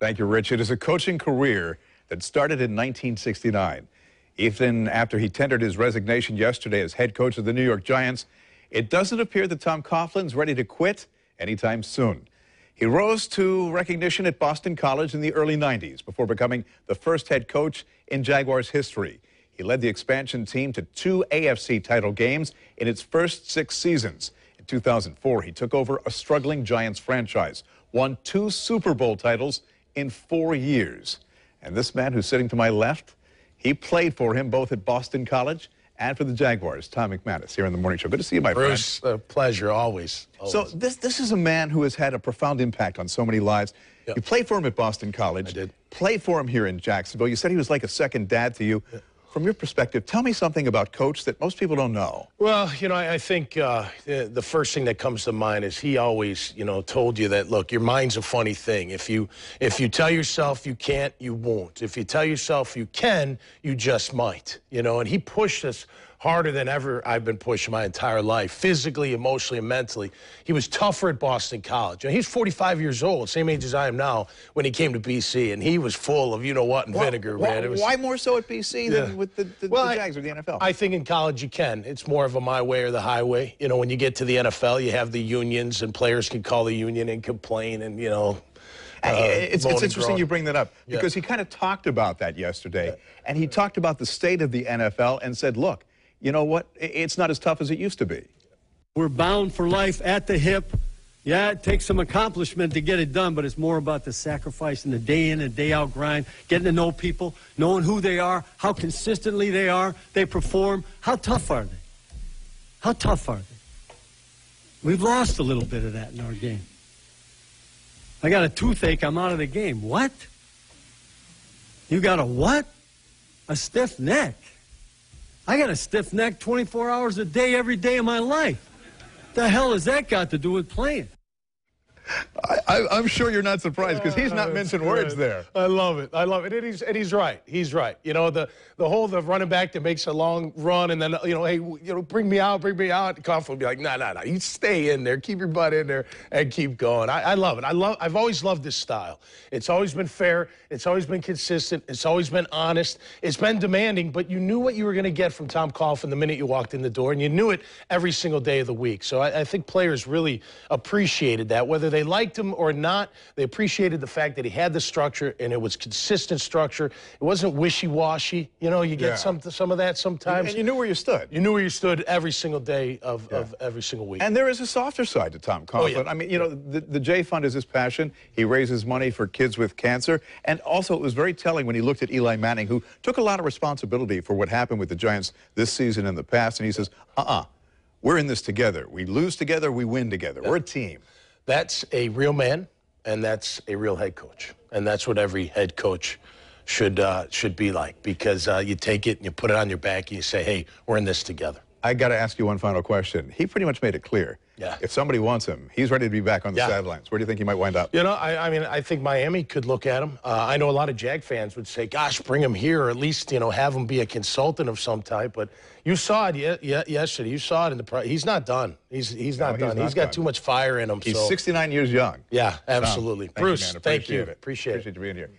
Thank you, Rich. It is a coaching career that started in 1969. Even after he tendered his resignation yesterday as head coach of the New York Giants, it doesn't appear that Tom Coughlin's ready to quit anytime soon. He rose to recognition at Boston College in the early 90s before becoming the first head coach in Jaguars history. He led the expansion team to 2 AFC title games in its first 6 seasons. In 2004, he took over a struggling Giants franchise, won 2 Super Bowl titles in 4 years. And this man who's sitting to my left, he played for him both at Boston College and for the Jaguars. Tom McManus here on the Morning Show. Good to see you, my friend. Bruce, a pleasure, always. So this is a man who has had a profound impact on so many lives. Yep. You played for him at Boston College. I did. Played for him here in Jacksonville. You said he was like a second dad to you. Yep. From your perspective, tell me something about Coach that most people don't know. Well, you know, I think the first thing that comes to mind is he always, you know, told you that, look, your mind's a funny thing. If you tell yourself you can't, you won't. If you tell yourself you can, you just might, you know. And he pushed us harder than ever I've been pushed my entire life, physically, emotionally, and mentally. He was tougher at Boston College. And he's 45 years old, same age as I am now, when he came to BC, and he was full of you-know-what and vinegar, man. Why more so at BC than with the Jags or the NFL? I think in college you can. It's more of a my way or the highway. You know, when you get to the NFL, you have the unions, and players can call the union and complain, and, you know, it's interesting you bring that up, because he kind of talked about that yesterday, and he talked about the state of the NFL and said, look, you know what? It's not as tough as it used to be. We're bound for life at the hip. Yeah, it takes some accomplishment to get it done, but it's more about the sacrifice and the day in and day out grind, getting to know people, knowing who they are, how consistently they perform. How tough are they? How tough are they? We've lost a little bit of that in our game. I got a toothache, I'm out of the game. What? You got a what? A stiff neck. I got a stiff neck 24 hours a day, every day of my life. The hell has that got to do with playing? I'm sure you're not surprised, because he's not mincing words there. I love it. I love it. And he's right. He's right. You know, the running back that makes a long run and then, you know, hey, you know, bring me out. Coughlin will be like, no. You stay in there, keep your butt in there, and keep going. I love it. I've always loved this style. It's always been fair. It's always been consistent. It's always been honest. It's been demanding, but you knew what you were going to get from Tom Coughlin the minute you walked in the door, and you knew it every single day of the week. So I think players really appreciated that, whether they liked him or not. They appreciated the fact that he had the structure, and it was consistent structure. It wasn't wishy-washy. You know, you get some of that sometimes. And you knew where you stood. You knew where you stood every single day of every single week. And there is a softer side to Tom Coughlin. Oh, yeah. I mean, you know, the J Fund is his passion. He raises money for kids with cancer. And also, it was very telling when he looked at Eli Manning, who took a lot of responsibility for what happened with the Giants this season and the past. And he says, we're in this together. We lose together, we win together. We're a team. That's a real man, and that's a real head coach. And that's what every head coach should be like, because you take it and you put it on your back and you say, hey, we're in this together. I got to ask you one final question. He pretty much made it clear. Yeah. If somebody wants him, he's ready to be back on the sidelines. Where do you think he might wind up? You know, I mean, I think Miami could look at him. I know a lot of Jag fans would say, gosh, bring him here, or at least, you know, have him be a consultant of some type. But you saw it yesterday. You saw it in the he's not done. He's not done. He's got too much fire in him. He's 69 years young. Yeah, absolutely. Tom, Bruce, thank you, man. Thank you. Appreciate it. Appreciate you being here.